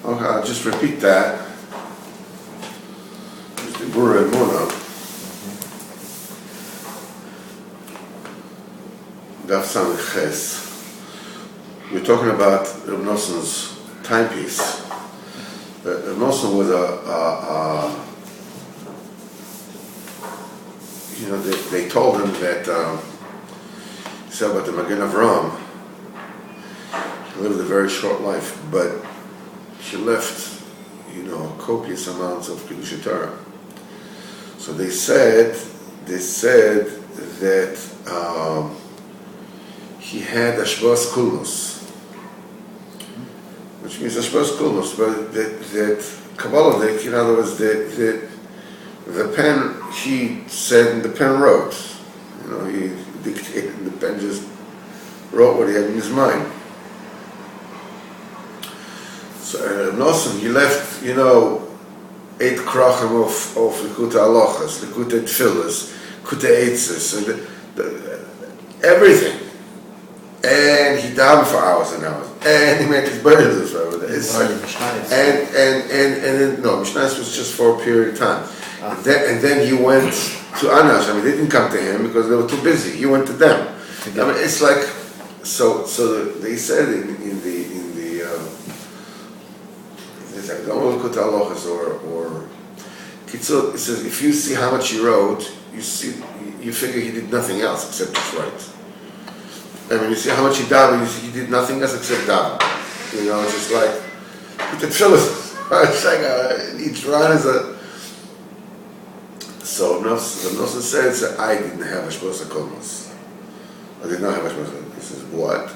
Okay, I'll just repeat that. It's Diburei Emunah. Daf Samech Ches. We're talking about Reb Nosson's timepiece. Reb Nosson was they told him that, he said about the Magen Avraham, she lived a very short life, but she left, copious amounts of Kiddush Torah. So they said that he had Ashbas Kulmus, which means Ashbas Kulmus, but that Kabbalah, in other words, the pen, he said, and the pen wrote. He dictated, and the pen just wrote what he had in his mind. So Nosson, he left, 8 krachim of Likutei Halachos, Likutei Tfilas, Likutei Eitzos, everything. And he davened for hours and hours. And he made his burdens over there. Mishnayos was just for a period of time. And then he went to Anash. They didn't come to him because they were too busy. He went to them. It's like, so they said in the it's like don't look at Halachos or Kitzur. It says if you see how much he wrote, you figure he did nothing else except just write. You see how much he davened, he did nothing else except daven. It's just like the tefillah. It's like each run is a. So Nosson says that I didn't have Ashbos HaKolmos. I did not have Ashbos HaKolmos. He says, what?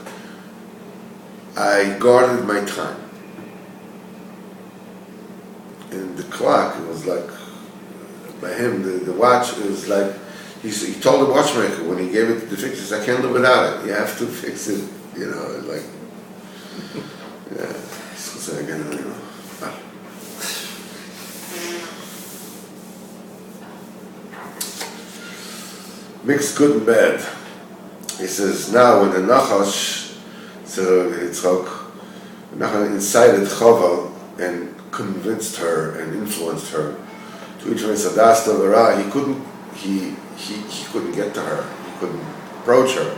I guarded my time. And the clock, it was like, by him, the watch, it was like, he told the watchmaker when he gave it the fixes, I can't live without it. You have to fix it, like, yeah. So again, Mixed good and bad. He says, now when the Nachash, Nachash incited Chava and convinced her and influenced her to eat from his Adas Torah, he couldn't get to her. He couldn't approach her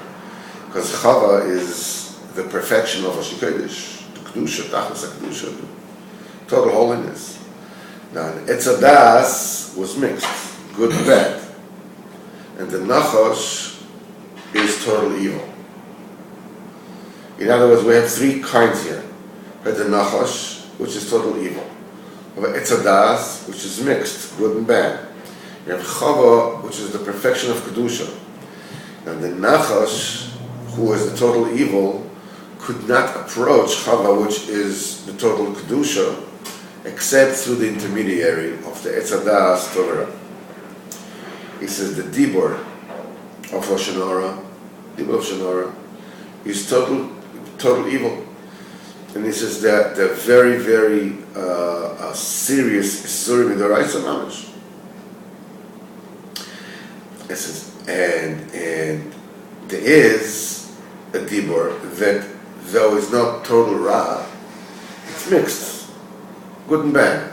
because Chava is the perfection of Hashem Kodesh, the Kedusha, Tachlis HaKedusha, total holiness. Now, Etz Adas was mixed, good and bad. And the Nachash is total evil. In other words, we have three kinds here. We have the Nachash, which is total evil. We have Etz Adas, which is mixed, good and bad. We have Chava, which is the perfection of Kedusha. And the Nachash, who is the total evil, could not approach Chava, which is the total Kedusha, except through the intermediary of the Etz Adas Torah. He says the Dibur of Lashon Hara, is total evil. And he says that they're very, very serious Isurim Midoraisa Mamash. It says, and there is a Dibur that though it's not total Ra, it's mixed, good and bad.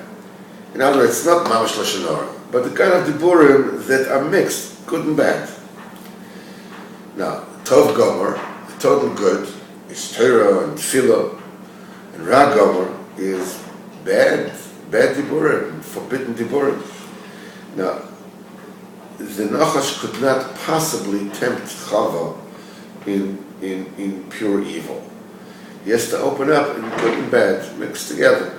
In other words, it's not Mamash Lashon Hara, but the kind of Diburim that are mixed, good and bad. Now, Tov Gomer, the total good, is Torah and Tefillah, and Ra Gomer is bad Diburim, forbidden Diburim. Now, the Nachash could not possibly tempt Chava in pure evil. He has to open up in good and bad, mixed together.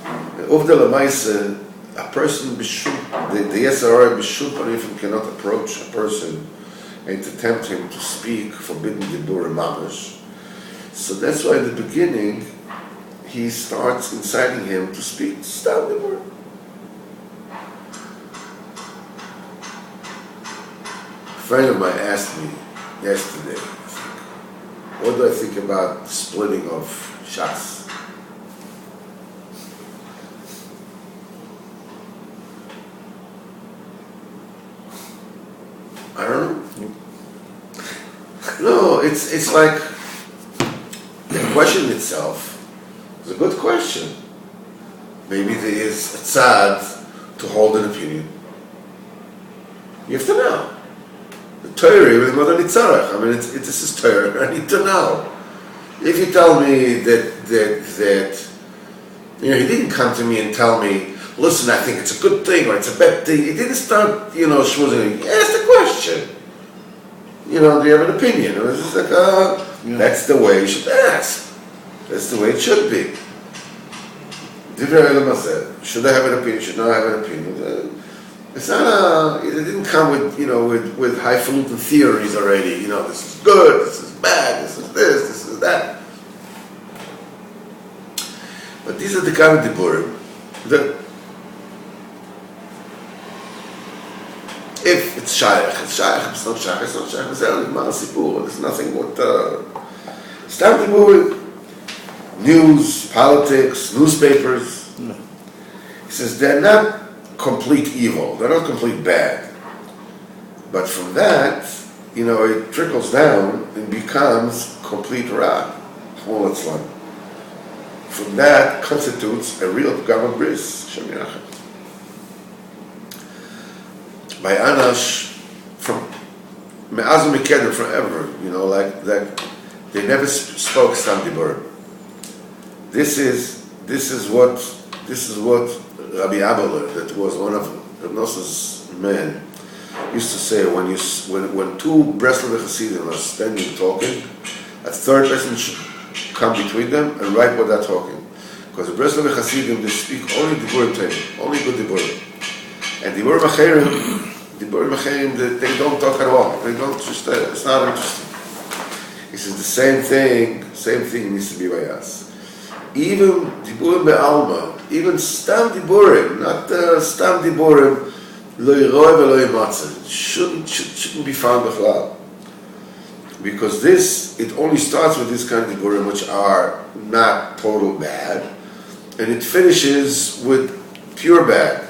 And Uvda Lamaisa, a person, the Yesar B'Shul Parifim cannot approach a person and to tempt him to speak forbidden Diburim Mamash. So that's why in the beginning, he starts inciting him to speak Stam Diburim. A friend of mine asked me yesterday, what do I think about splitting of Shas? I don't know. No, it's like the question itself It's a good question. Maybe there is a tzad to hold an opinion. You have to know. The Torah is more than Nitzarach. I mean, this is Torah. I need to know. If you tell me that he didn't come to me and tell me, listen, I think it's a good thing or it's a bad thing. He didn't start, schmoozing. He asked the question. Do you have an opinion? It was just like, that's the way you should ask. That's the way it should be. Diburei Emunah said, should I have an opinion? Should not have an opinion? It's not it didn't come with, with highfalutin theories already. This is good, this is bad, this is this is that. But these are the kind of diburim that if it's shaykh, it's shaykh. If it's not shaykh, it's not shaykh. It's only sipur. There's nothing but start diburim, news, politics, newspapers. No. He says they're not complete evil. They're not complete bad. But from that, it trickles down and becomes complete ra. From that constitutes a real pgam bris. By Anash, from Me'az U'Mikeder, forever, like they never spoke Stam Diburim. This is what Rabbi Abelard, that was one of Reb Noson's men, used to say when two Breslov Hasidim are standing talking, a third person should come between them and write what they're talking, because the Breslov Hasidim, they speak only Diburim Teinim, only good Diburim, and Diburim Acherim, they don't talk at all. They don't just. It's not interesting. He says the same thing needs to be by us. Even Diburim Be'alma, even Stam Diburim, not Stam Diburim, Lo Yiroi V'Lo Yimatzeh, shouldn't be found b'chlal. Because it only starts with this kind of Diburim, which are not total bad, and it finishes with pure bad.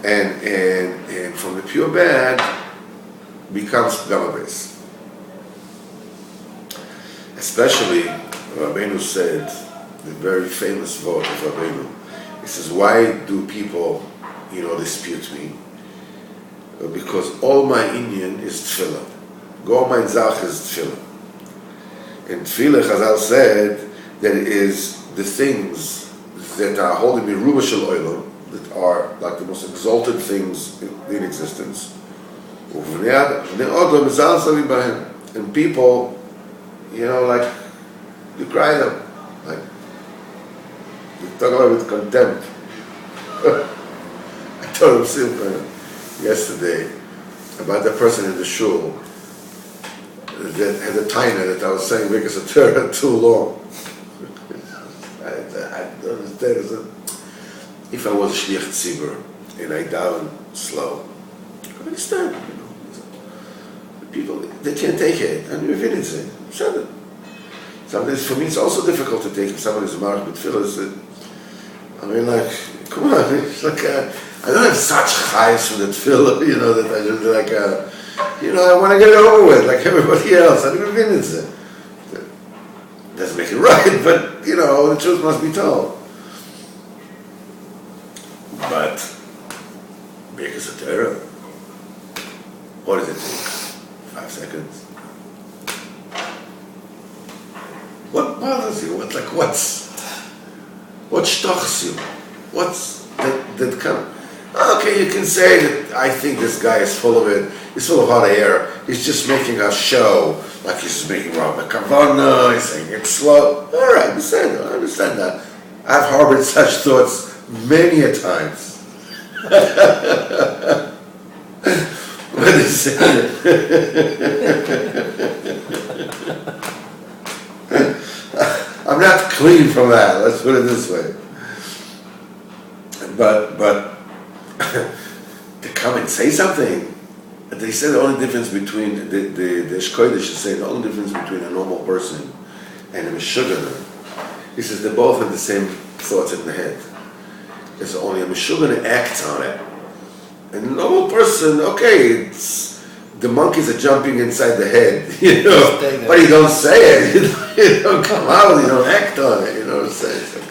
And from the pure bad becomes pgam bris. Especially, Rabbeinu said, the very famous vote of Rabbeinu. He says, why do people, dispute me? Because all my inyan is tefillah. All my zach is tefillah. And tefillah, Chazal said, that it is the things that are holding me ruba shel olam, that are like the most exalted things in existence. And people, like, you cry them, like, you talk about it with contempt. I told him Simcha yesterday about the person in the shul that had a taina that I was saying because a Torah too long. I don't understand. If I was a shliach tzibur and I daven slow, I understand. People, they can't take it, and we've been saying, shut it. Sometimes for me it's also difficult to take if somebody's marked with tefillah. Like, come on, it's like I don't have such chayes for the tefillah, that I just like, I want to get it over with, like everybody else. I never been it. Doesn't make it right, but the truth must be told. But because of Torah, what does it take? 5 seconds. What bothers you? What shtochs you? What's that come? Okay, you can say that I think this guy is full of it. He's full of hot air. He's just making a show, like he's just making wrong the kavanah. He's saying it's slow. All right, I understand that. I've harbored such thoughts many a times. I'm not clean from that, let's put it this way. But to come and say something, they say the only difference between the Shkoidish should say the only difference between a normal person and a Meshuggah. He says they both have the same thoughts in the head. It's only a Meshuggah acts on it. And a normal person, okay, the monkeys are jumping inside the head, but you don't say it, you don't come out, you don't act on it, you don't say it.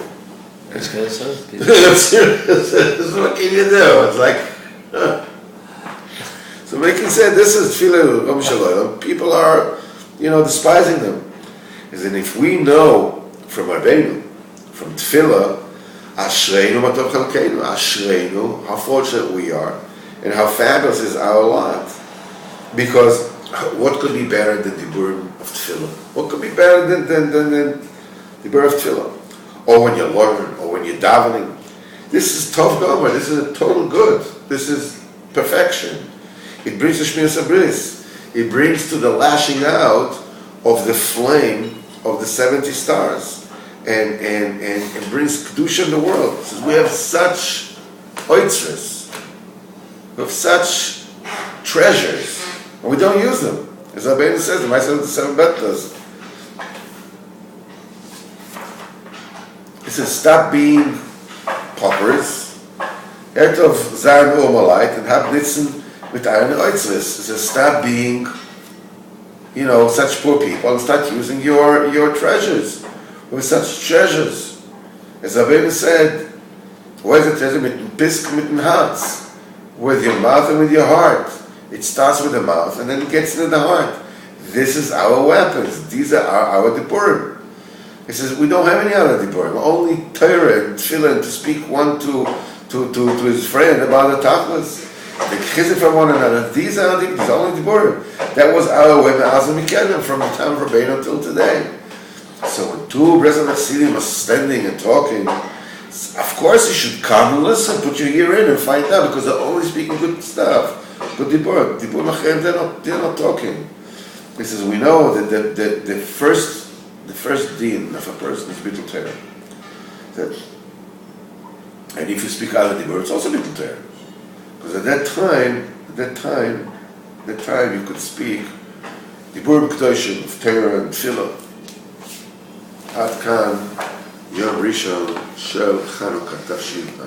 It's good, so. What can you do? It's like, So Meki said, this is tefillah Om Shalom. People are, despising them. And if we know from Rabbeinu, from tefillah, Ashreinu matov chalkeinu, Ashreinu, how fortunate we are, and how fabulous is our lot. Because what could be better than Diburei of tefillah? What could be better than Diburei of tefillah? Or when you learn, or when you're davening. This is tov gomer, this is a total good. This is perfection. It brings to Shmiras HaBris. It brings to the lashing out of the flame of the 70 stars. And brings Kedusha in the world. It says we have such oitzres. We have such treasures. And we don't use them. As Rabbeinu says, the Ma'aser of the Seven Betlas. He says, stop being paupers. Ertov Zayin Urmalite and hab nitzen with iron oitzres. It says, stop being, such poor people and start using your treasures. We have such treasures. As Rabbeinu said, where is the treasure? Mit dem Pisk, mit dem Herz. With your mouth and with your heart. It starts with the mouth and then it gets into the heart. This is our weapons. These are our Diburim. He says, we don't have any other Diburim. Only Torah and Tefillah to speak one to his friend about the Tachlis. The chizuk from one another. These are the only Diburim. That was our way from the time of Rabbeinu until today. So when two Breslan Chassidim are standing and talking, of course you should come and listen, put your ear in and find out, because they're only speaking good stuff. Good Diburim. Diburim Achem, they're not talking. He says, we know that the first din of a person is Bittul Torah. And if you speak out of Diburim, it's also Bittul Torah. Because at that time you could speak Diburim Kedoshim of Torah and Tefillah. עד כאן יום ראשון של חנוכה תשע"ה.